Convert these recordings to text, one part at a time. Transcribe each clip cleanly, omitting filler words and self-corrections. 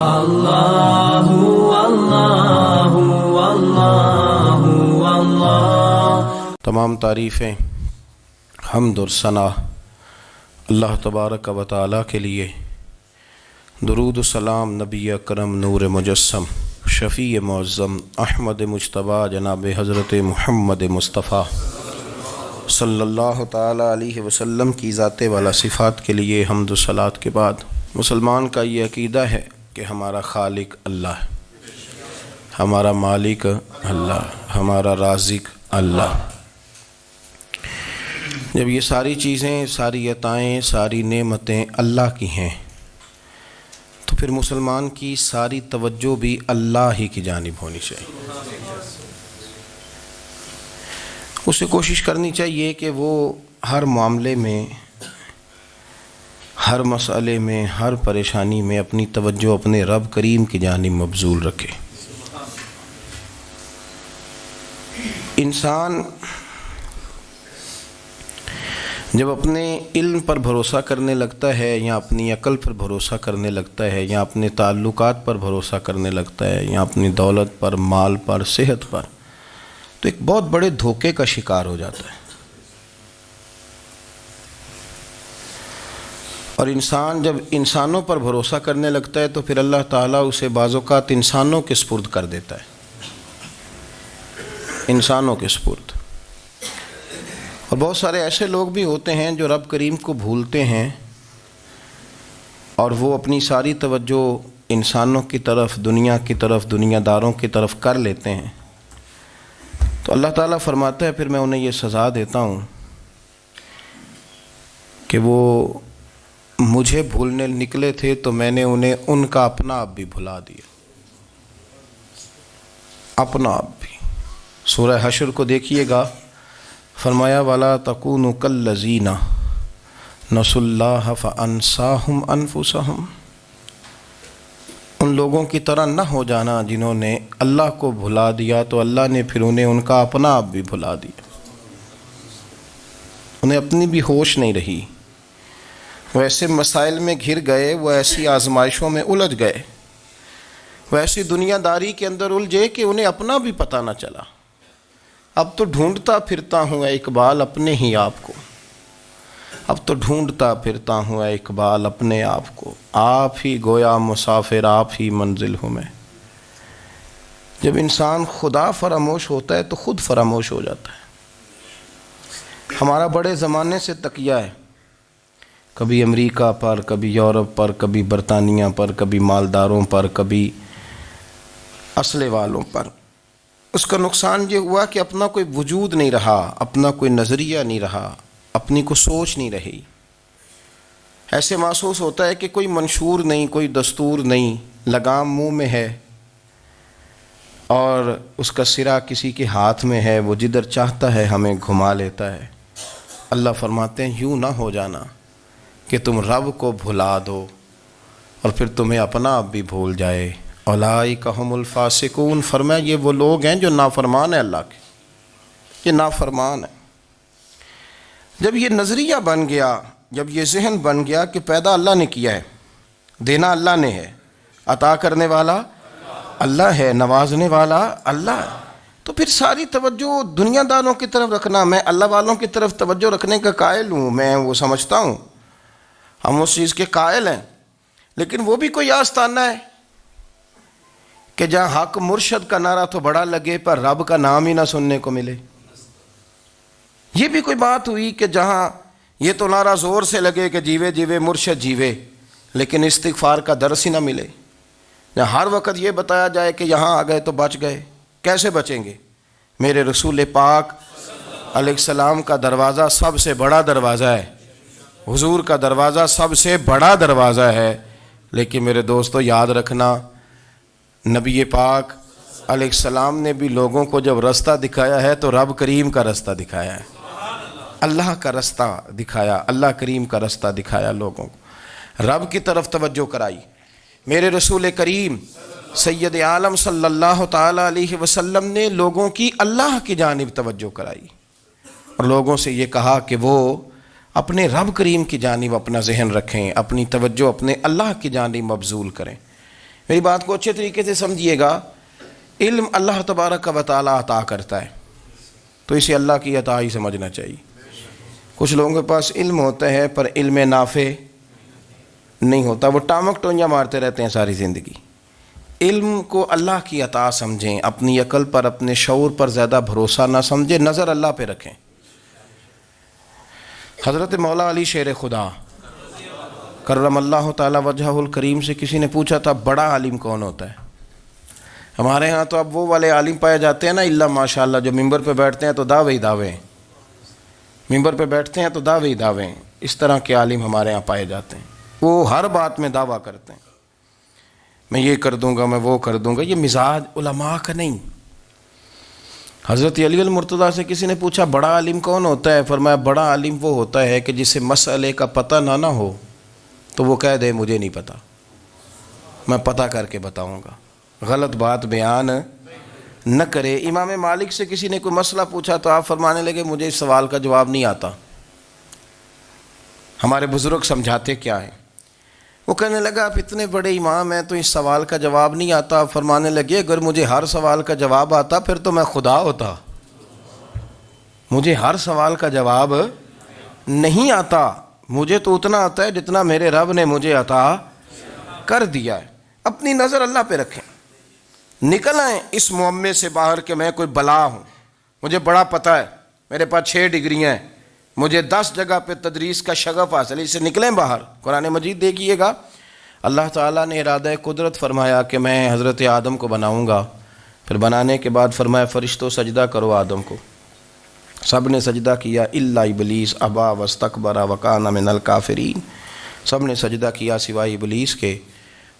اللہ اللہ اللہ اللہ۔ تمام تعریفیں، حمد اور ثنا اللہ تبارک و تعالیٰ کے لیے۔ درود و سلام نبی اکرم نور مجسم شفیع معظم احمد مجتبیٰ جناب حضرت محمد مصطفیٰ صلی اللہ تعالیٰ علیہ وسلم کی ذات والا صفات کے لیے حمد و صلات کے بعد، مسلمان کا یہ عقیدہ ہے کہ ہمارا خالق اللہ ہے، ہمارا مالک اللہ، ہمارا رازق اللہ۔ جب یہ ساری چیزیں، ساری عطائیں، ساری نعمتیں اللہ کی ہیں تو پھر مسلمان کی ساری توجہ بھی اللہ ہی کی جانب ہونی چاہیے۔ اسے کوشش کرنی چاہیے کہ وہ ہر معاملے میں، ہر مسئلے میں، ہر پریشانی میں اپنی توجہ اپنے رب کریم کی جانب مبذول رکھے۔ انسان جب اپنے علم پر بھروسہ کرنے لگتا ہے، یا اپنی عقل پر بھروسہ کرنے لگتا ہے، یا اپنے تعلقات پر بھروسہ کرنے لگتا ہے، یا اپنی دولت پر، مال پر، صحت پر، تو ایک بہت بڑے دھوکے کا شکار ہو جاتا ہے۔ اور انسان جب انسانوں پر بھروسہ کرنے لگتا ہے تو پھر اللہ تعالیٰ اسے بعض اوقات انسانوں کے سپرد کر دیتا ہے، انسانوں کے سپرد۔ اور بہت سارے ایسے لوگ بھی ہوتے ہیں جو رب کریم کو بھولتے ہیں اور وہ اپنی ساری توجہ انسانوں کی طرف، دنیا کی طرف، دنیا داروں کی طرف کر لیتے ہیں، تو اللہ تعالیٰ فرماتا ہے پھر میں انہیں یہ سزا دیتا ہوں کہ وہ مجھے بھولنے نکلے تھے تو میں نے انہیں ان کا اپنا آپ بھی بھلا دیا، اپنا آپ بھی۔ سورہ حشر کو دیکھیے گا، فرمایا وَلَا تَكُونُوا كَالَّذِينَ نَسُوا اللَّهَ فَأَنسَاهُمْ أَنفُسَهُمْ۔ ان لوگوں کی طرح نہ ہو جانا جنہوں نے اللہ کو بھلا دیا تو اللہ نے پھر انہیں ان کا اپنا آپ بھی بھلا دیا، انہیں اپنی بھی ہوش نہیں رہی۔ وہ ایسے مسائل میں گھر گئے، وہ ایسی آزمائشوں میں الجھ گئے، وہ ایسی دنیا داری کے اندر الجھے کہ انہیں اپنا بھی پتہ نہ چلا۔ اب تو ڈھونڈتا پھرتا ہوں اے اقبال اپنے ہی آپ کو، اب تو ڈھونڈتا پھرتا ہوں اے اقبال اپنے آپ کو، آپ ہی گویا مسافر، آپ ہی منزل ہوں میں۔ جب انسان خدا فراموش ہوتا ہے تو خود فراموش ہو جاتا ہے۔ ہمارا بڑے زمانے سے تکیہ ہے، کبھی امریکہ پر، کبھی یورپ پر، کبھی برطانیہ پر، کبھی مالداروں پر، کبھی اسلحے والوں پر۔ اس کا نقصان یہ ہوا کہ اپنا کوئی وجود نہیں رہا، اپنا کوئی نظریہ نہیں رہا، اپنی کوئی سوچ نہیں رہی۔ ایسے محسوس ہوتا ہے کہ کوئی منشور نہیں، کوئی دستور نہیں، لگام منہ میں ہے اور اس کا سرا کسی کے ہاتھ میں ہے، وہ جدھر چاہتا ہے ہمیں گھما لیتا ہے۔ اللہ فرماتے ہیں یوں نہ ہو جانا کہ تم رب کو بھلا دو اور پھر تمہیں اپنا آپ بھی بھول جائے۔ اولئک ھم الفاسقون، فرمایا یہ وہ لوگ ہیں جو نافرمان ہیں اللہ کے، یہ نافرمان ہیں۔ جب یہ نظریہ بن گیا، جب یہ ذہن بن گیا کہ پیدا اللہ نے کیا ہے، دینا اللہ نے ہے، عطا کرنے والا اللہ ہے، نوازنے والا اللہ ہے، تو پھر ساری توجہ دنیا داروں کی طرف رکھنا، میں اللہ والوں کی طرف توجہ رکھنے کا قائل ہوں، میں وہ سمجھتا ہوں، ہم اس چیز کے قائل ہیں، لیکن وہ بھی کوئی آستانہ ہے کہ جہاں حق مرشد کا نعرہ تو بڑا لگے پر رب کا نام ہی نہ سننے کو ملے۔ یہ بھی کوئی بات ہوئی کہ جہاں یہ تو نعرہ زور سے لگے کہ جیوے جیوے مرشد جیوے، لیکن استغفار کا درس ہی نہ ملے۔ جہاں ہر وقت یہ بتایا جائے کہ یہاں آ گئے تو بچ گئے، کیسے بچیں گے؟ میرے رسول پاک علیہ السلام کا دروازہ سب سے بڑا دروازہ ہے، حضور کا دروازہ سب سے بڑا دروازہ ہے، لیکن میرے دوستو یاد رکھنا، نبی پاک علیہ السلام نے بھی لوگوں کو جب رستہ دکھایا ہے تو رب کریم کا رستہ دکھایا ہے، اللہ کا رستہ دکھایا، اللہ کریم کا رستہ دکھایا، لوگوں کو رب کی طرف توجہ کرائی۔ میرے رسول کریم سید عالم صلی اللہ تعالیٰ علیہ وسلم نے لوگوں کی اللہ کی جانب توجہ کرائی اور لوگوں سے یہ کہا کہ وہ اپنے رب کریم کی جانب اپنا ذہن رکھیں، اپنی توجہ اپنے اللہ کی جانب مبذول کریں۔ میری بات کو اچھے طریقے سے سمجھیے گا، علم اللہ تبارک و تعالیٰ عطا کرتا ہے، تو اسے اللہ کی عطا ہی سمجھنا چاہیے۔ کچھ لوگوں کے پاس علم ہوتا ہے پر علم نافع نہیں ہوتا، وہ ٹامک ٹونیاں مارتے رہتے ہیں ساری زندگی۔ علم کو اللہ کی عطا سمجھیں، اپنی عقل پر، اپنے شعور پر زیادہ بھروسہ نہ سمجھیں، نظر اللہ پہ رکھیں۔ حضرت مولا علی شیر خدا کرم اللہ تعالی وجہہ الکریم سے کسی نے پوچھا تھا بڑا عالم کون ہوتا ہے؟ ہمارے ہاں تو اب وہ والے عالم پائے جاتے ہیں نا، اللہ ماشاءاللہ، جو ممبر پہ بیٹھتے ہیں تو دعوے ہی دعوے ہیں، ممبر پہ بیٹھتے ہیں تو دعوے ہی دعوے ہیں، اس طرح کے عالم ہمارے ہاں پائے جاتے ہیں۔ وہ ہر بات میں دعویٰ کرتے ہیں، میں یہ کر دوں گا، میں وہ کر دوں گا۔ یہ مزاج علماء کا نہیں۔ حضرت علی المرتضیٰ سے کسی نے پوچھا بڑا عالم کون ہوتا ہے؟ فرمایا بڑا عالم وہ ہوتا ہے کہ جسے مسئلے کا پتہ نہ ہو تو وہ کہہ دے مجھے نہیں پتہ، میں پتہ کر کے بتاؤں گا، غلط بات بیان نہ کرے۔ امام مالک سے کسی نے کوئی مسئلہ پوچھا تو آپ فرمانے لگے مجھے اس سوال کا جواب نہیں آتا، ہمارے بزرگ سمجھاتے کیا ہیں؟ وہ کہنے لگا آپ اتنے بڑے امام ہیں تو اس سوال کا جواب نہیں آتا۔ آپ فرمانے لگے اگر مجھے ہر سوال کا جواب آتا پھر تو میں خدا ہوتا، مجھے ہر سوال کا جواب نہیں آتا، مجھے تو اتنا آتا ہے جتنا میرے رب نے مجھے عطا کر دیا ہے۔ اپنی نظر اللہ پہ رکھیں، نکل آئیں اس معمے سے باہر کہ میں کوئی بلا ہوں، مجھے بڑا پتہ ہے، میرے پاس 6 ڈگریاں ہیں، مجھے 10 جگہ پہ تدریس کا شغف حاصل ہے، اس سے نکلیں باہر۔ قرآن مجید دیکھیے گا، اللہ تعالیٰ نے ارادہ قدرت فرمایا کہ میں حضرت آدم کو بناؤں گا، پھر بنانے کے بعد فرمایا فرشتوں سجدہ کرو آدم کو، سب نے سجدہ کیا الا ابلیس ابا واستکبر وکان من الکافرین، سب نے سجدہ کیا سوائے ابلیس کے،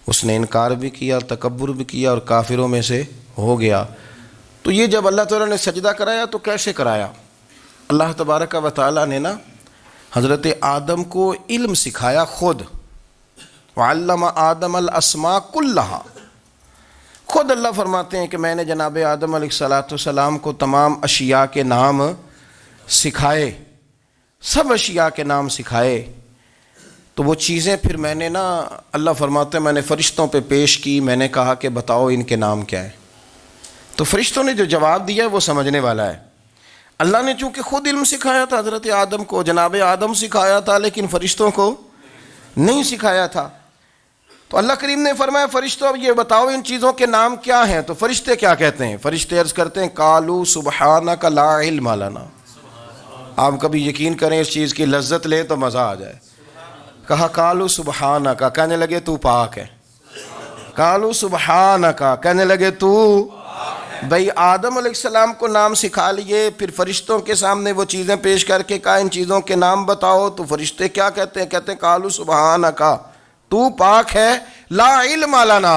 اس نے انکار بھی کیا، تکبر بھی کیا اور کافروں میں سے ہو گیا۔ تو یہ جب اللہ تعالیٰ نے سجدہ کرایا تو کیسے کرایا؟ اللہ تبارک و تعالیٰ نے نا حضرت آدم کو علم سکھایا خود، وعلم آدم الاسماء کلہا، خود اللہ فرماتے ہیں کہ میں نے جناب آدم علیہ السلام کو تمام اشیاء کے نام سکھائے، سب اشیاء کے نام سکھائے۔ تو وہ چیزیں پھر میں نے نا، اللہ فرماتے ہیں میں نے فرشتوں پہ پیش کی، میں نے کہا کہ بتاؤ ان کے نام کیا ہے، تو فرشتوں نے جو جواب دیا ہے وہ سمجھنے والا ہے۔ اللہ نے چونکہ خود علم سکھایا تھا حضرت آدم کو، جناب آدم سکھایا تھا، لیکن فرشتوں کو نہیں سکھایا تھا۔ تو اللہ کریم نے فرمایا فرشتوں اب یہ بتاؤ ان چیزوں کے نام کیا ہیں؟ تو فرشتے کیا کہتے ہیں؟ فرشتے عرض کرتے ہیں قالوا سبحانک لا علم لنا۔ آپ کبھی یقین کریں اس چیز کی لذت لیں تو مزہ آ جائے۔ کہا قالوا سبحانک، کہنے لگے تو پاک ہے، قالوا سبحانک، کہنے لگے تو، بھئی آدم علیہ السلام کو نام سکھا لیے، پھر فرشتوں کے سامنے وہ چیزیں پیش کر کے کہا ان چیزوں کے نام بتاؤ، تو فرشتے کیا کہتے ہیں؟ کہتے ہیں قالوا سبحانک، تو پاک ہے، لا علم لنا،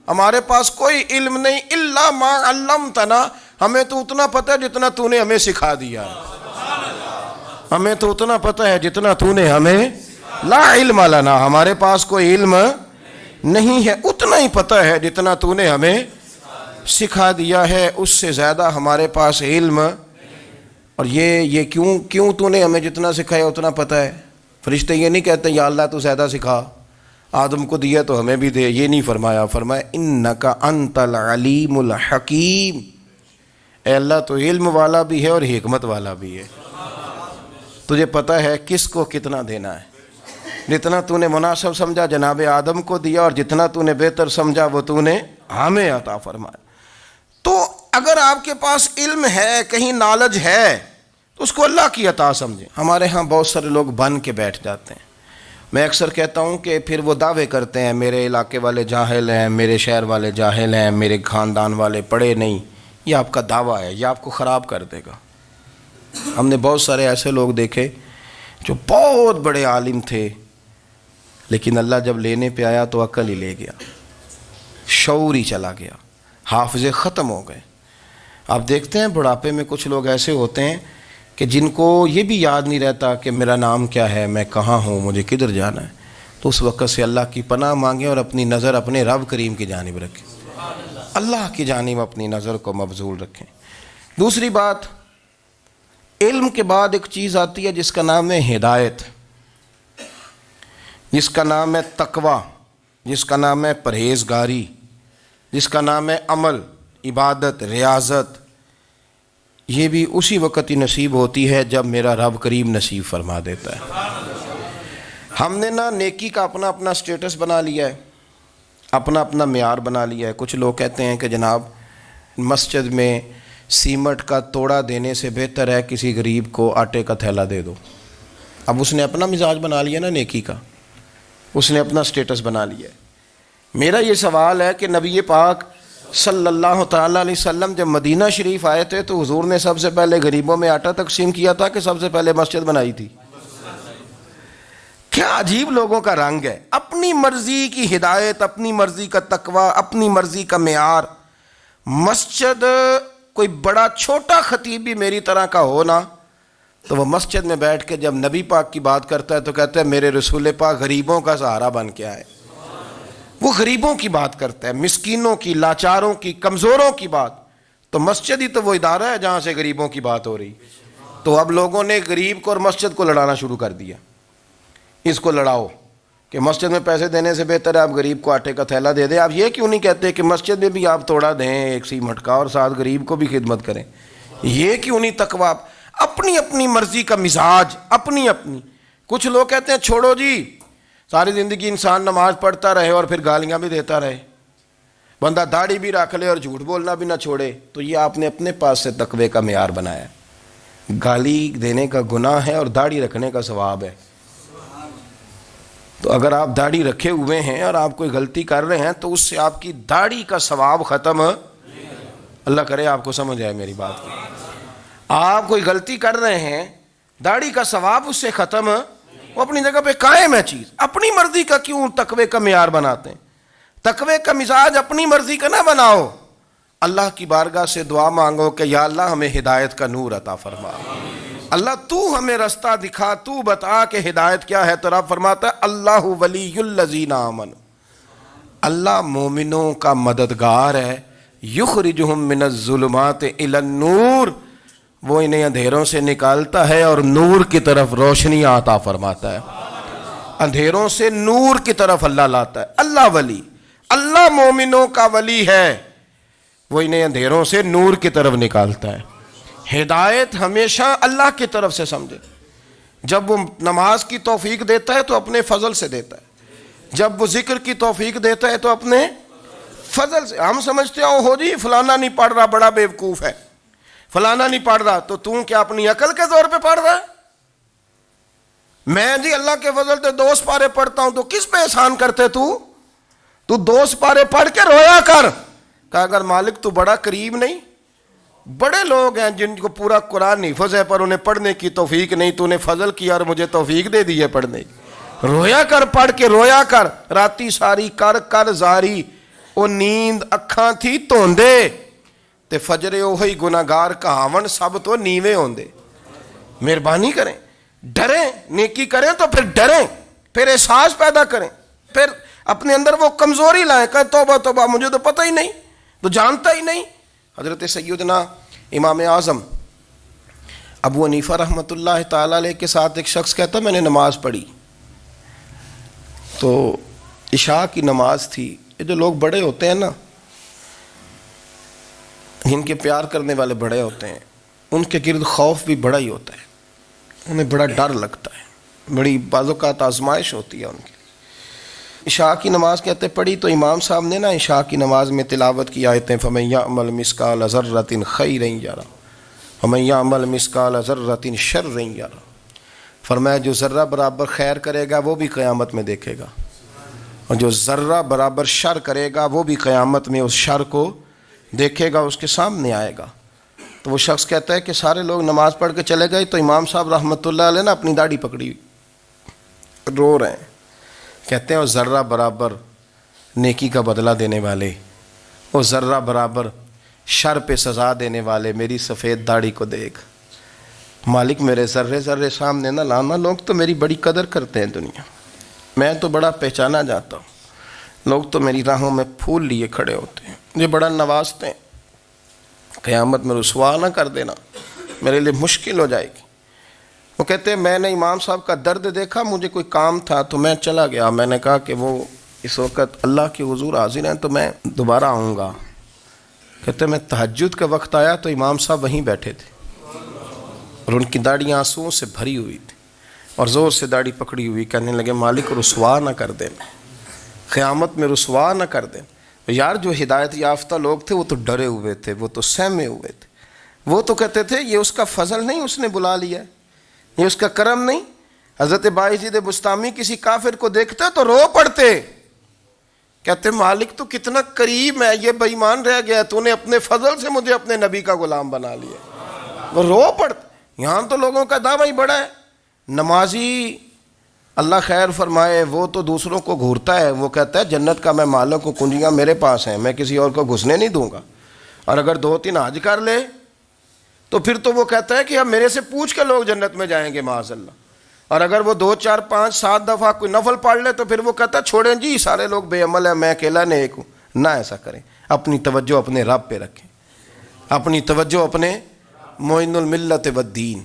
ہمارے پاس کوئی علم نہیں، الا ما علمتنا، ہمیں تو اتنا پتہ ہے جتنا تو نے ہمیں سکھا دیا ہے، ہمیں تو اتنا پتہ ہے جتنا تو نے ہمیں، لا علم لنا، ہمارے پاس کوئی علم نہیں ہے، اتنا ہی پتہ ہے جتنا تو نے ہمیں سکھا دیا ہے، اس سے زیادہ ہمارے پاس علم۔ اور یہ کیوں تو نے ہمیں جتنا سکھایا اتنا پتہ ہے؟ فرشتے یہ نہیں کہتے یا اللہ تو زیادہ سکھا، آدم کو دیا تو ہمیں بھی دے، یہ نہیں فرمایا، فرمایا انکا انت العلیم الحکیم، اے اللہ تو علم والا بھی ہے اور حکمت والا بھی ہے، تجھے پتہ ہے کس کو کتنا دینا ہے، جتنا تو نے مناسب سمجھا جناب آدم کو دیا، اور جتنا تو نے بہتر سمجھا وہ تو نے ہمیں عطا فرمایا۔ تو اگر آپ کے پاس علم ہے، کہیں نالج ہے، تو اس کو اللہ کی عطا سمجھیں۔ ہمارے ہاں بہت سارے لوگ بن کے بیٹھ جاتے ہیں، میں اکثر کہتا ہوں کہ پھر وہ دعوے کرتے ہیں میرے علاقے والے جاہل ہیں، میرے شہر والے جاہل ہیں، میرے خاندان والے پڑھے نہیں۔ یہ آپ کا دعویٰ ہے، یہ آپ کو خراب کر دے گا۔ ہم نے بہت سارے ایسے لوگ دیکھے جو بہت بڑے عالم تھے، لیکن اللہ جب لینے پہ آیا تو عقل ہی لے گیا، شعور ہی چلا گیا، حافظے ختم ہو گئے۔ آپ دیکھتے ہیں بڑھاپے میں کچھ لوگ ایسے ہوتے ہیں کہ جن کو یہ بھی یاد نہیں رہتا کہ میرا نام کیا ہے، میں کہاں ہوں، مجھے کدھر جانا ہے۔ تو اس وقت سے اللہ کی پناہ مانگیں اور اپنی نظر اپنے رب کریم کی جانب رکھیں، اللہ کی جانب اپنی نظر کو مبذول رکھیں۔ دوسری بات، علم کے بعد ایک چیز آتی ہے جس کا نام ہے ہدایت، جس کا نام ہے تقویٰ، جس کا نام ہے پرہیزگاری، جس کا نام ہے عمل، عبادت، ریاضت، یہ بھی اسی وقت ہی نصیب ہوتی ہے جب میرا رب کریم نصیب فرما دیتا ہے۔ ہم نے نا نیکی کا اپنا اپنا سٹیٹس بنا لیا ہے، اپنا اپنا معیار بنا لیا ہے۔ کچھ لوگ کہتے ہیں کہ جناب مسجد میں سیمٹ کا توڑا دینے سے بہتر ہے کسی غریب کو آٹے کا تھیلا دے دو۔ اب اس نے اپنا مزاج بنا لیا نا نیکی کا، اس نے اپنا سٹیٹس بنا لیا ہے۔ میرا یہ سوال ہے کہ نبی پاک صلی اللہ تعالیٰ علیہ وسلم جب مدینہ شریف آئے تھے تو حضور نے سب سے پہلے غریبوں میں آٹا تقسیم کیا تھا کہ سب سے پہلے مسجد بنائی تھی؟ کیا عجیب لوگوں کا رنگ ہے، اپنی مرضی کی ہدایت، اپنی مرضی کا تقوی، اپنی مرضی کا معیار۔ مسجد کوئی بڑا چھوٹا خطیب بھی میری طرح کا ہو نا تو وہ مسجد میں بیٹھ کے جب نبی پاک کی بات کرتا ہے تو کہتا ہے میرے رسول پاک غریبوں کا سہارا بن کے آئے۔ وہ غریبوں کی بات کرتا ہے، مسکینوں کی، لاچاروں کی، کمزوروں کی بات۔ تو مسجد ہی تو وہ ادارہ ہے جہاں سے غریبوں کی بات ہو رہی۔ تو اب لوگوں نے غریب کو اور مسجد کو لڑانا شروع کر دیا، اس کو لڑاؤ کہ مسجد میں پیسے دینے سے بہتر ہے آپ غریب کو آٹے کا تھیلا دے دیں۔ آپ یہ کیوں نہیں کہتے کہ مسجد میں بھی آپ توڑا دیں ایک سیمٹ کا اور ساتھ غریب کو بھی خدمت کریں؟ یہ کیوں نہیں تقویٰ؟ اپنی اپنی مرضی کا مزاج، اپنی اپنی۔ کچھ لوگ کہتے ہیں چھوڑو جی، ساری زندگی انسان نماز پڑھتا رہے اور پھر گالیاں بھی دیتا رہے، بندہ داڑھی بھی رکھ لے اور جھوٹ بولنا بھی نہ چھوڑے۔ تو یہ آپ نے اپنے پاس سے تقوی کا معیار بنایا ہے۔ گالی دینے کا گناہ ہے اور داڑھی رکھنے کا ثواب ہے۔ تو اگر آپ داڑھی رکھے ہوئے ہیں اور آپ کوئی غلطی کر رہے ہیں تو اس سے آپ کی داڑھی کا ثواب ختم، اللہ کرے آپ کو سمجھ آئے میری بات کی۔ آپ کوئی غلطی کر رہے ہیں، داڑھی کا ثواب اس سے ختم، وہ اپنی جگہ پہ قائم ہے چیز۔ اپنی مرضی کا کیوں تقوی کا معیار بناتے ہیں؟ تقوی کا مزاج اپنی مرضی کا نہ بناؤ، اللہ کی بارگاہ سے دعا مانگو کہ یا اللہ ہمیں ہدایت کا نور عطا فرما، اللہ تو ہمیں رستہ دکھا، تو بتا کہ ہدایت کیا ہے۔ تو رب فرماتا ہے اللہ ولی الذین آمنوا، اللہ مومنوں کا مددگار ہے، یخرجہم من الظلمات الی النور، وہ انہیں اندھیروں سے نکالتا ہے اور نور کی طرف روشنی عطا فرماتا ہے۔ اندھیروں سے نور کی طرف اللہ لاتا ہے۔ اللہ ولی، اللہ مومنوں کا ولی ہے، وہ انہیں اندھیروں سے نور کی طرف نکالتا ہے۔ ہدایت ہمیشہ اللہ کی طرف سے سمجھے۔ جب وہ نماز کی توفیق دیتا ہے تو اپنے فضل سے دیتا ہے، جب وہ ذکر کی توفیق دیتا ہے تو اپنے فضل سے۔ ہم سمجھتے ہو جی فلانا نہیں پڑھ رہا بڑا بیوقوف ہے، فلانا نہیں پڑھ رہا، تو تم کیا اپنی عقل کے زور پہ پڑھ رہا ہے؟ میں جی اللہ کے فضل سے 2 سپارے پڑھتا ہوں، تو کس پہ احسان کرتے تو 2 سپارے پڑھ کے رویا کر، کہا اگر مالک تو بڑا کریم نہیں؟ بڑے لوگ ہیں جن کو پورا قرآن حفظ ہے پر انہیں پڑھنے کی توفیق نہیں، تو انہیں فضل کیا اور مجھے توفیق دے دی ہے پڑھنے کی۔ رویا کر، پڑھ کے رویا کر، راتی ساری کر کر زاری، او نیند اکھاں تھی توندے تے فجرے اوہی گناہگار کہاون سب تو نیوے ہوندے۔ مہربانی کریں، ڈریں، نیکی کریں تو پھر ڈریں، پھر احساس پیدا کریں، پھر اپنے اندر وہ کمزوری لائیں کہ توبہ توبہ مجھے تو پتہ ہی نہیں، تو جانتا ہی نہیں۔ حضرت سیدنا امام اعظم ابو حنیفہ رحمۃ اللہ تعالیٰ علیہ کے ساتھ ایک شخص کہتا میں نے نماز پڑھی، تو عشاء کی نماز تھی۔ یہ جو لوگ بڑے ہوتے ہیں نا، جن کے پیار کرنے والے بڑے ہوتے ہیں، ان کے گرد خوف بھی بڑا ہی ہوتا ہے، انہیں بڑا ڈر لگتا ہے، بڑی بعض اوقات آزمائش ہوتی ہے ان کی۔ عشاء کی نماز کہتے پڑھی تو امام صاحب نے نا عشاء کی نماز میں تلاوت کی آیتیں فَمَن يَعْمَلْ مِثْقَالَ ذَرَّةٍ خَيْرًا يَرَهُ وَمَن يَعْمَلْ مِثْقَالَ ذَرَّةٍ شَرًّا يَرَهُ، فرمایا جو ذرہ برابر خیر کرے گا وہ بھی قیامت میں دیکھے گا، اور جو ذرہ برابر شر کرے گا وہ بھی قیامت میں اس شر کو دیکھے گا، اس کے سامنے آئے گا۔ تو وہ شخص کہتا ہے کہ سارے لوگ نماز پڑھ کے چلے گئے تو امام صاحب رحمۃ اللہ علیہ نے اپنی داڑھی پکڑی، رو رہے ہیں، کہتے ہیں وہ ذرہ برابر نیکی کا بدلہ دینے والے، وہ ذرہ برابر شر پہ سزا دینے والے، میری سفید داڑھی کو دیکھ مالک، میرے ذرے ذرے سامنے نہ لانا، لوگ تو میری بڑی قدر کرتے ہیں دنیا، میں تو بڑا پہچانا جاتا ہوں، لوگ تو میری راہوں میں پھول لیے کھڑے ہوتے ہیں، مجھے بڑا نوازتے ہیں، قیامت میں رسوا نہ کر دینا، میرے لیے مشکل ہو جائے گی۔ وہ کہتے ہیں میں نے امام صاحب کا درد دیکھا، مجھے کوئی کام تھا تو میں چلا گیا، میں نے کہا کہ وہ اس وقت اللہ کے حضور حاضر ہیں تو میں دوبارہ آؤں گا. کہتے میں تہجد کا وقت آیا تو امام صاحب وہیں بیٹھے تھے اور ان کی داڑھی آنسوؤں سے بھری ہوئی تھی اور زور سے داڑھی پکڑی ہوئی. کہنے لگے مالک رسوا نہ کر دیں, قیامت میں رسوا نہ کر دیں. یار جو ہدایت یافتہ لوگ تھے وہ تو ڈرے ہوئے تھے, وہ تو سہمے ہوئے تھے. وہ تو کہتے تھے یہ اس کا فضل نہیں, اس نے بلا لیا, یہ اس کا کرم نہیں. حضرت باعزید بستامی کسی کافر کو دیکھتے تو رو پڑتے, کہتے مالک تو کتنا قریب ہے, یہ بے ایمان رہ گیا, تو نے اپنے فضل سے مجھے اپنے نبی کا غلام بنا لیا. وہ رو پڑتے. یہاں تو لوگوں کا دعویٰ ہی بڑا ہے. نمازی اللہ خیر فرمائے وہ تو دوسروں کو گھورتا ہے, وہ کہتا ہے جنت کا میں مالک ہوں, کنجیاں میرے پاس ہیں, میں کسی اور کو گھسنے نہیں دوں گا. اور اگر 2-3 حج کر لے تو پھر تو وہ کہتا ہے کہ اب میرے سے پوچھ کے لوگ جنت میں جائیں گے معاذ اللہ. اور اگر وہ 2 4 5 7 دفعہ کوئی نفل پڑھ لے تو پھر وہ کہتا ہے چھوڑیں جی سارے لوگ بے عمل ہیں, میں اکیلا نیک ہوں. نہ ایسا کریں, اپنی توجہ اپنے رب پہ رکھیں, اپنی توجہ اپنے معین الملت والدین,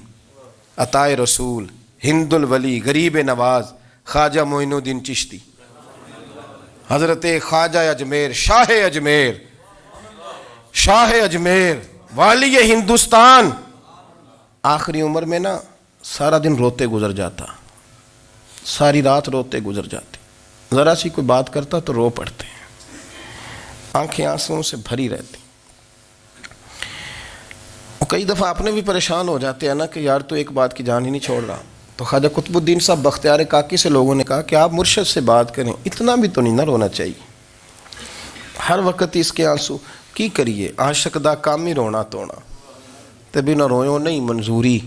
عطا رسول, ہند الولی, غریب نواز, خواجہ معین الدین چشتی, حضرت خواجہ اجمیر, شاہ اجمیر, والی ہندوستان. آخری عمر میں نا سارا دن روتے گزر جاتا, ساری رات روتے گزر جاتی. ذرا سی کوئی بات کرتا تو رو پڑتے, آنکھیں آنسوؤں سے بھری رہتی. اور کئی دفعہ اپنے بھی پریشان ہو جاتے ہیں نا کہ یار تو ایک بات کی جان ہی نہیں چھوڑ رہا. تو خواجہ قطب الدین صاحب بختیار کاکی سے لوگوں نے کہا کہ آپ مرشد سے بات کریں, اتنا بھی تو نہیں نہ رونا چاہیے, ہر وقت اس کے آنسو کی کریے. عاشق دا کام ہی رونا تونا, تے بنا رویوں نہیں منظوری.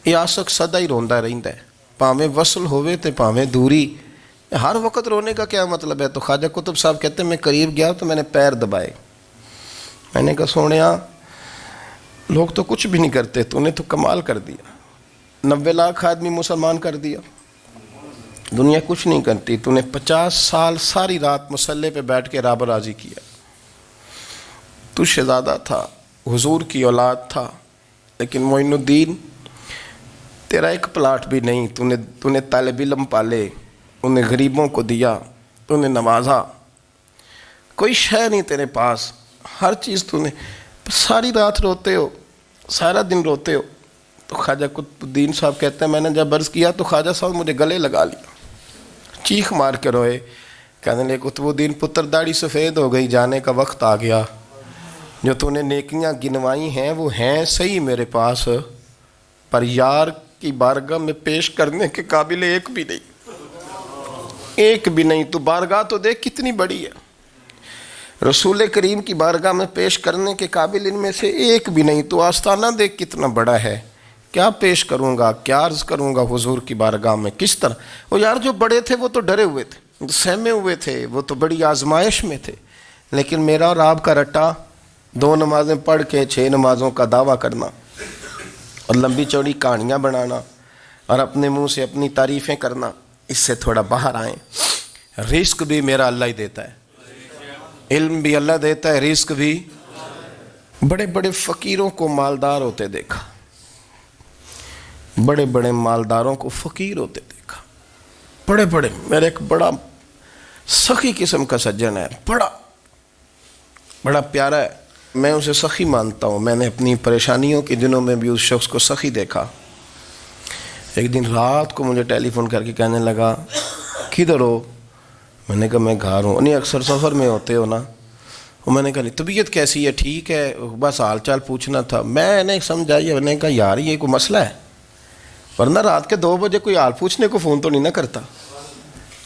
یہ عاشق سدا ہی روندا رہندا ہے, پاویں وصل ہوئے تے پاویں دوری. ہر وقت رونے کا کیا مطلب ہے؟ تو خواجہ قطب صاحب کہتے ہیں میں قریب گیا تو میں نے پیر دبائے, میں نے کہا سونیا لوگ تو کچھ بھی نہیں کرتے, تو نے تو کمال کر دیا. 90 لاکھ آدمی مسلمان کر دیا, دنیا کچھ نہیں کرتی. تو نے 50 سال ساری رات مصلے پہ بیٹھ کے رب راضی کیا. تو شہزادہ تھا, حضور کی اولاد تھا, لیکن معین الدین تیرا ایک پلاٹ بھی نہیں. تو نے طالب علم پالے, انہیں غریبوں کو دیا, تو نے نوازا, کوئی شے نہیں تیرے پاس, ہر چیز تو نے. ساری رات روتے ہو, سارا دن روتے ہو. تو خواجہ قطب الدین صاحب کہتے ہیں میں نے جب عرض کیا تو خواجہ صاحب مجھے گلے لگا لیا, چیخ مار کے روئے. کہنے لگے قطب الدین پتر داڑھی سفید ہو گئی, جانے کا وقت آ گیا. جو تو نے نیکیاں گنوائی ہیں وہ ہیں صحیح میرے پاس, پر یار کی بارگاہ میں پیش کرنے کے قابل ایک بھی نہیں. تو بارگاہ تو دیکھ کتنی بڑی ہے, رسول کریم کی بارگاہ میں پیش کرنے کے قابل ان میں سے ایک بھی نہیں. تو آستانہ دیکھ کتنا بڑا ہے, کیا پیش کروں گا, کیا عرض کروں گا حضور کی بارگاہ میں, کس طرح. وہ یار جو بڑے تھے وہ تو ڈرے ہوئے تھے, سہمے ہوئے تھے, وہ تو بڑی آزمائش میں تھے. لیکن میرا اور آپ کا رٹا 2 نمازیں پڑھ کے 6 نمازوں کا دعویٰ کرنا اور لمبی چوڑی کہانیاں بنانا اور اپنے منہ سے اپنی تعریفیں کرنا, اس سے تھوڑا باہر آئیں. رزق بھی میرا اللہ ہی دیتا ہے, علم بھی اللہ دیتا ہے, رزق بھی. بڑے بڑے فقیروں کو مالدار ہوتے دیکھا, بڑے بڑے مالداروں کو فقیر ہوتے دیکھا. بڑے بڑے, میرا ایک بڑا سخی قسم کا سجن ہے, بڑا پیارا ہے, میں اسے سخی مانتا ہوں. میں نے اپنی پریشانیوں کے دنوں میں بھی اس شخص کو سخی دیکھا. ایک دن رات کو مجھے ٹیلی فون کر کے کہنے لگا کدھر ہو؟ میں نے کہا میں گھر ہوں. نہیں اکثر سفر میں ہوتے ہو نا؟ اور میں نے کہا نہیں طبیعت کیسی ہے؟ ٹھیک ہے, بس حال چال پوچھنا تھا. میں نے سمجھائی, میں نے کہا یار یہ کوئی مسئلہ ہے, ورنہ رات کے 2 بجے کوئی حال پوچھنے کو فون تو نہیں نہ کرتا,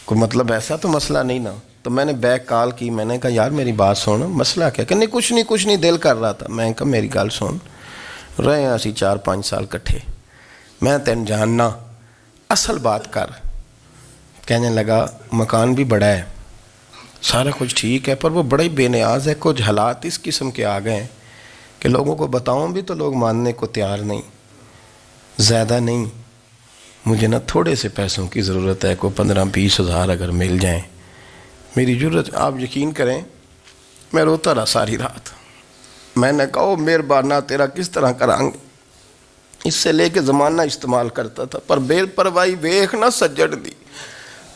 کوئی مطلب ایسا تو مسئلہ نہیں نا. تو میں نے بیک کال کی, میں نے کہا یار میری بات سن, مسئلہ کیا؟ کہ نہیں کچھ نہیں دل کر رہا تھا. میں نے کہا میری گل سن, رہے ہیں اسی 4-5 سال کٹھے, میں تین جاننا, اصل بات کر. کہنے لگا مکان بھی بڑا ہے, سارا کچھ ٹھیک ہے, پر وہ بڑا ہی بے نیاز ہے. کچھ حالات اس قسم کے آ گئے ہیں کہ لوگوں کو بتاؤں بھی تو لوگ ماننے کو تیار نہیں. زیادہ نہیں, مجھے نا تھوڑے سے پیسوں کی ضرورت ہے, کوئی 15-20 ہزار اگر مل جائیں میری ضرورت. آپ یقین کریں میں روتا رہا ساری رات. میں نے کہا مہربانہ تیرا کس طرح کریں گے, اس سے لے کے زمانہ استعمال کرتا تھا. پر بے پرواہی ویکھ نہ سجڑ دی,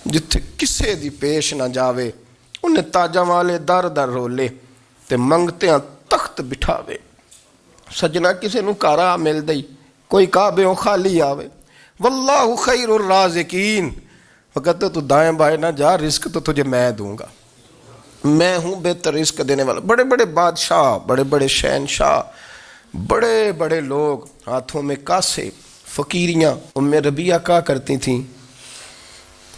جتھے کسے دی پیش نہ جاوے انہیں تاجاں والے در در رولے تے منگتیاں تخت بٹھاوے. سجنا کسے نو کارا مل دئی کوئی کعبے خالی آوے. واللہ خیر الرازقین. وقت تو دائیں بائیں نہ جا، رزق تو تجھے میں دوں گا، میں ہوں بہتر رزق دینے والا. بڑے بڑے بادشاہ، بڑے بڑے شہنشاہ، بڑے بڑے لوگ، ہاتھوں میں کاسے، فقیریاں. ام ربیعہ کہا کرتی تھیں،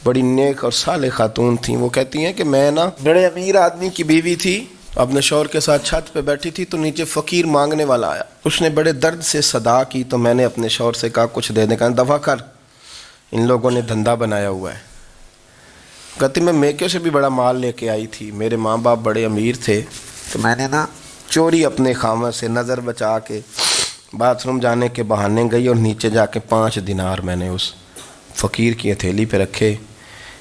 بڑی نیک اور صالح خاتون تھیں. وہ کہتی ہیں کہ میں نا بڑے امیر آدمی کی بیوی تھی، اپنے شوہر کے ساتھ چھت پہ بیٹھی تھی تو نیچے فقیر مانگنے والا آیا. اس نے بڑے درد سے صدا کی تو میں نے اپنے شوہر سے کہا کچھ دے دیں. کہا دفع کر، ان لوگوں نے دھندا بنایا ہوا ہے. کہتی میں میکے سے بھی بڑا مال لے کے آئی تھی، میرے ماں باپ بڑے امیر تھے تو میں نے نا چوری اپنے خامہ سے نظر بچا کے باتھ روم جانے کے بہانے گئی اور نیچے جا کے 5 دینار میں نے اس فقیر کی ہتھیلی پہ رکھے.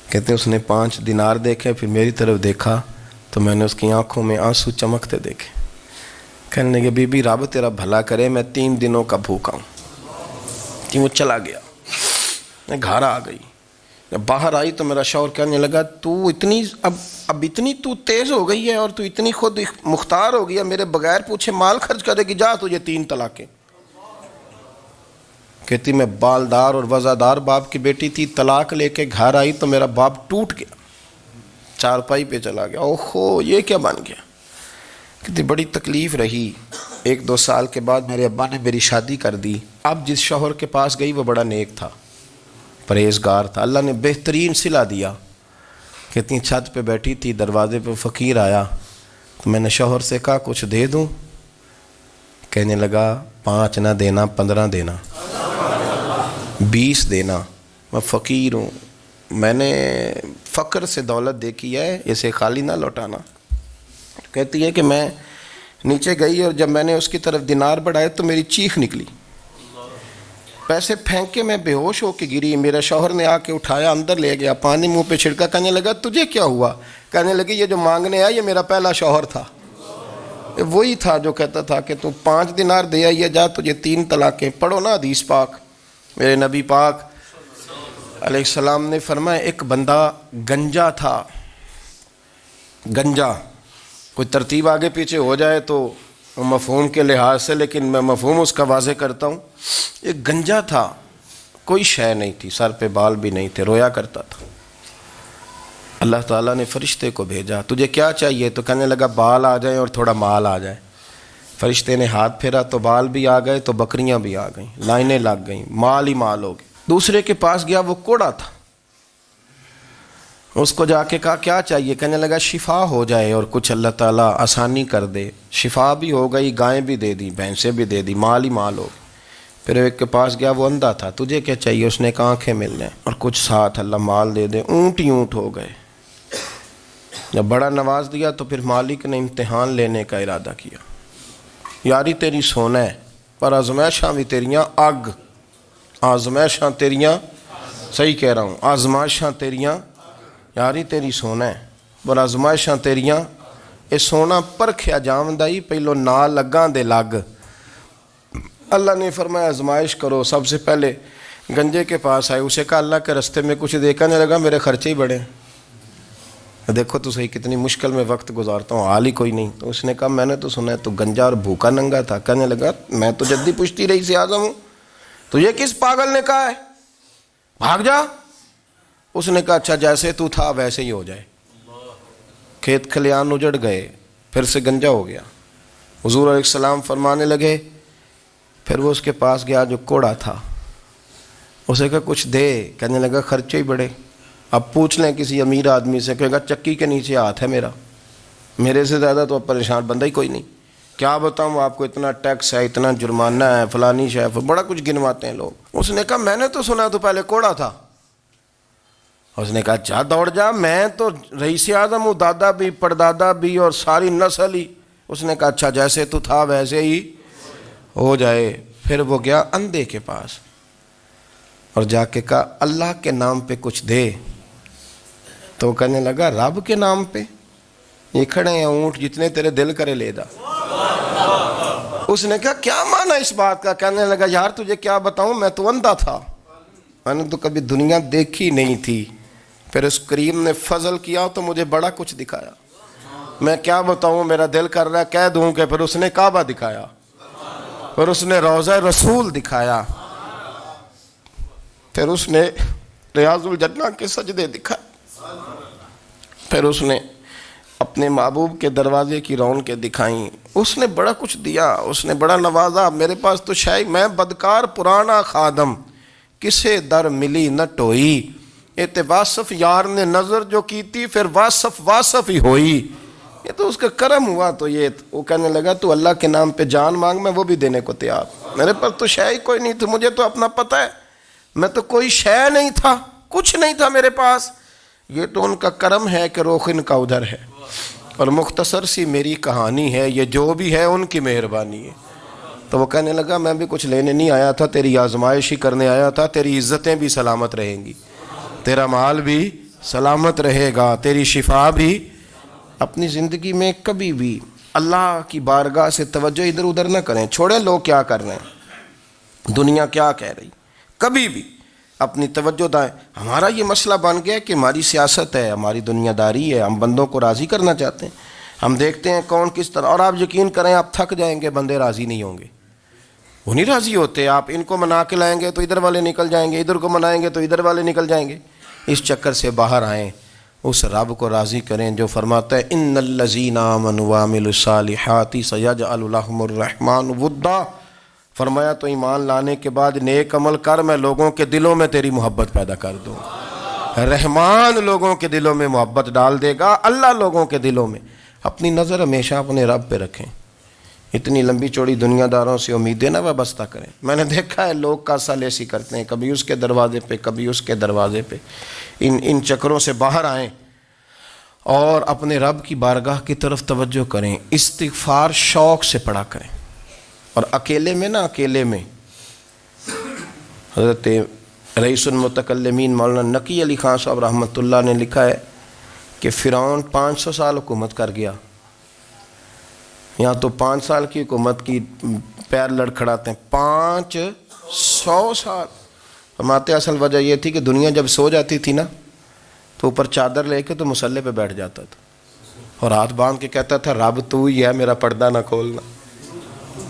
کہتے اس نے 5 دینار دیکھے، پھر میری طرف دیکھا تو میں نے اس کی آنکھوں میں آنسو چمکتے دیکھے. کہنے لگے بی بی رب تیرا بھلا کرے، میں 3 دنوں کا بھوکا ہوں. کہ وہ چلا گیا. میں گھر آ گئی، جب باہر آئی تو میرا شوہر کہنے لگا تو اتنی اب اتنی تو تیز ہو گئی ہے اور تو اتنی خود مختار ہو گئی ہے، میرے بغیر پوچھے مال خرچ کرے گی، جا تجھے 3 طلاقیں. کہتی میں بالدار اور وزادار باپ کی بیٹی تھی، طلاق لے کے گھر آئی تو میرا باپ ٹوٹ گیا، چارپائی پہ چلا گیا. اوہو یہ کیا بن گیا. کہتی بڑی تکلیف رہی. 1-2 سال کے بعد میرے ابا نے میری شادی کر دی. اب جس شوہر کے پاس گئی وہ بڑا نیک تھا، پرہیزگار تھا، اللہ نے بہترین صلہ دیا. کہتی چھت پہ بیٹھی تھی، دروازے پہ فقیر آیا تو میں نے شوہر سے کہا کچھ دے دوں. کہنے لگا 5 نہ دینا، 15 دینا، 20 دینا. میں فقیر ہوں، میں نے فقر سے دولت دیکھی ہے، اسے خالی نہ لوٹانا. کہتی ہے کہ میں نیچے گئی اور جب میں نے اس کی طرف دینار بڑھائے تو میری چیخ نکلی، پیسے پھینک کے میں بے ہوش ہو کے گری. میرا شوہر نے آ کے اٹھایا، اندر لے گیا، پانی منہ پہ چھڑکا. کہنے لگا تجھے کیا ہوا؟ کہنے لگی یہ جو مانگنے آیا یہ میرا پہلا شوہر تھا، وہی تھا جو کہتا تھا کہ تو 5 دینار دے آئیے، جا تجھے 3 طلاقیں. پڑھو نا حدیث پاک. میرے نبی پاک علیہ السلام نے فرمایا ایک بندہ گنجا تھا. گنجا کوئی ترتیب آگے پیچھے ہو جائے تو مفہوم کے لحاظ سے، لیکن میں مفہوم اس کا واضح کرتا ہوں. ایک گنجا تھا، کوئی شے نہیں تھی، سر پہ بال بھی نہیں تھے، رویا کرتا تھا. اللہ تعالیٰ نے فرشتے کو بھیجا، تجھے کیا چاہیے؟ تو کہنے لگا بال آ جائیں اور تھوڑا مال آ جائے. فرشتے نے ہاتھ پھیرا تو بال بھی آ گئے تو بکریاں بھی آ گئیں، لائنیں لگ گئیں، مال ہی مال ہو گئے. دوسرے کے پاس گیا، وہ کوڑا تھا. اس کو جا کے کہا کیا چاہیے؟ کہنے لگا شفا ہو جائے اور کچھ اللہ تعالیٰ آسانی کر دے. شفا بھی ہو گئی، گائیں بھی دے دی، بھینسیں بھی دے دی، مال ہی مال ہو گئے. پھر ایک کے پاس گیا، وہ اندھا تھا. تجھے کیا چاہیے؟ اس نے کہا آنکھیں مل جائیں اور کچھ ساتھ اللہ مال دے دے. اونٹ ہی اونٹ ہو گئے. جب بڑا نواز دیا تو پھر مالک نے امتحان لینے کا ارادہ کیا. یاری تیری سونا ہے پر آزمائشاں بھی تیریاں اگ. آزمائشاں تیریاں، صحیح کہہ رہا ہوں، آزمائشاں تیریاں، یاری تیری سونا ہے پر آزمائشاں تیریاں. یہ سونا پرکھیا جامدائی پہلو نال لگاں دے لگ. اللہ نے فرمایا آزمائش کرو. سب سے پہلے گنجے کے پاس آئے، اسے کہا اللہ کے رستے میں کچھ دیکھنے لگا، میرے خرچے ہی بڑے. دیکھو تو صحیح کتنی مشکل میں وقت گزارتا ہوں، حال ہی کوئی نہیں. تو اس نے کہا میں نے تو سنا ہے تو گنجا اور بھوکا ننگا تھا. کہنے لگا میں تو جدی پشتی رئیس اعظم ہوں، تجھے کس پاگل نے کہا ہے بھاگ جا؟ اس نے کہا اچھا جیسے تو تھا ویسے ہی ہو جائے. کھیت کھلیان اجڑ گئے، پھر سے گنجا ہو گیا. حضور علیہ السلام فرمانے لگے. پھر وہ اس کے پاس گیا جو کوڑا تھا، اسے کہا کچھ دے. کہنے لگا خرچے ہی بڑے. اب پوچھ لیں کسی امیر آدمی سے، کہے گا چکی کے نیچے ہاتھ ہے میرا، میرے سے زیادہ تو اب پریشان بندہ ہی کوئی نہیں. کیا بتاؤں آپ کو، اتنا ٹیکس ہے، اتنا جرمانہ ہے، فلانی شے، بڑا کچھ گنواتے ہیں لوگ. اس نے کہا میں نے تو سنا تو پہلے کوڑا تھا. اس نے کہا جا دوڑ جا، میں تو رئیس اعظم ہوں، دادا بھی پردادا بھی اور ساری نسل ہی. اس نے کہا اچھا جیسے تو تھا ویسے ہی ہو جائے. پھر وہ گیا اندھے کے پاس اور جا کے کہا اللہ کے نام پہ کچھ دے. تو کہنے لگا رب کے نام پہ؟ یہ کھڑے ہیں اونٹ، جتنے تیرے دل کرے لے دا. اس نے کہا کیا معنی اس بات کا؟ کہنے لگا یار تجھے کیا بتاؤں، میں تو اندھا تھا، میں نے تو کبھی دنیا دیکھی نہیں تھی. پھر اس کریم نے فضل کیا تو مجھے بڑا کچھ دکھایا. میں کیا بتاؤں, میرا دل کر رہا ہے کہہ دوں کہ پھر اس نے کعبہ دکھایا, پھر اس نے روضہ رسول دکھایا, پھر اس نے ریاض الجنہ کے سجدے دکھائے, پھر اس نے اپنے محبوب کے دروازے کی رونقیں دکھائیں. اس نے بڑا کچھ دیا, اس نے بڑا نوازا. میرے پاس تو شاید میں بدکار پرانا خادم, کسے در ملی نہ ٹوئی, اے واصف یار نے نظر جو کی تھی پھر واصف ہی ہوئی. یہ تو اس کا کرم ہوا. تو یہ وہ کہنے لگا تو اللہ کے نام پہ جان مانگ, میں وہ بھی دینے کو تیار. میرے پاس تو شے کوئی نہیں تھی, مجھے تو اپنا پتہ ہے, میں تو کوئی شے نہیں تھا, کچھ نہیں تھا میرے پاس. یہ تو ان کا کرم ہے کہ رخ ان کا ادھر ہے, اور مختصر سی میری کہانی ہے, یہ جو بھی ہے ان کی مہربانی ہے. تو وہ کہنے لگا میں بھی کچھ لینے نہیں آیا تھا, تیری آزمائش ہی کرنے آیا تھا. تیری عزتیں بھی سلامت رہیں گی, تیرا مال بھی سلامت رہے گا, تیری شفا بھی. اپنی زندگی میں کبھی بھی اللہ کی بارگاہ سے توجہ ادھر ادھر نہ کریں. چھوڑیں لوگ کیا کر رہے ہیں, دنیا کیا کہہ رہی, کبھی بھی اپنی توجہ دائیں. ہمارا یہ مسئلہ بن گیا کہ ہماری سیاست ہے, ہماری دنیا داری ہے, ہم بندوں کو راضی کرنا چاہتے ہیں. ہم دیکھتے ہیں کون کس طرح, اور آپ یقین کریں آپ تھک جائیں گے, بندے راضی نہیں ہوں گے, وہ نہیں راضی ہوتے. آپ ان کو منا کے لائیں گے تو ادھر والے نکل جائیں گے, ادھر کو منائیں گے تو ادھر والے نکل جائیں گے. اس چکر سے باہر آئیں, اس رب کو راضی کریں جو فرماتا ہے ان الذین آمنوا وعملوا الصالحات سیجعل لهم الرحمن ودا. فرمایا تو ایمان لانے کے بعد نیک عمل کر, میں لوگوں کے دلوں میں تیری محبت پیدا کر دوں. رحمان لوگوں کے دلوں میں محبت ڈال دے گا, اللہ لوگوں کے دلوں میں. اپنی نظر ہمیشہ اپنے رب پہ رکھیں. اتنی لمبی چوڑی دنیا داروں سے امیدیں نہ وابستہ کریں. میں نے دیکھا ہے لوگ کا سال ایسی کرتے ہیں, کبھی اس کے دروازے پہ کبھی اس کے دروازے پہ. ان چکروں سے باہر آئیں اور اپنے رب کی بارگاہ کی طرف توجہ کریں. استغفار شوق سے پڑھا کریں, اور اکیلے میں نا, اکیلے میں. حضرت رئیس المتکلمین مولانا نقی علی خان صاحب رحمۃ اللہ نے لکھا ہے کہ فرعون 500 سال حکومت کر گیا. یہاں تو 5 سال کی حکومت کی پیر لڑکھڑاتے ہیں, 500 سال. فرماتے اصل وجہ یہ تھی کہ دنیا جب سو جاتی تھی نا تو اوپر چادر لے کے تو مصلے پہ بیٹھ جاتا تھا, اور ہاتھ باندھ کے کہتا تھا رب تو ہی ہے, میرا پردہ نہ کھولنا,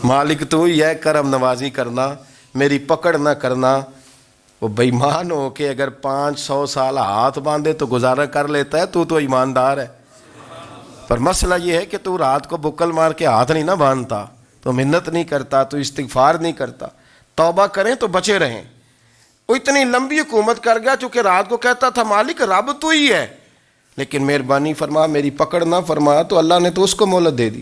مالک تو ہی ہے, کرم نوازی کرنا, میری پکڑ نہ کرنا. وہ بے ایمان ہو کے اگر 500 سال ہاتھ باندھے تو گزارا کر لیتا ہے, تو ایماندار ہے. پر مسئلہ یہ ہے کہ تو رات کو بکل مار کے ہاتھ نہیں نہ باندھتا, تو منت نہیں کرتا, تو استغفار نہیں کرتا. توبہ کریں تو بچے رہیں. وہ اتنی لمبی حکومت کر گیا چونکہ رات کو کہتا تھا مالک رب تو ہی ہے, لیکن مہربانی فرما, میری پکڑ نہ فرما, تو اللہ نے تو اس کو مہلت دے دی.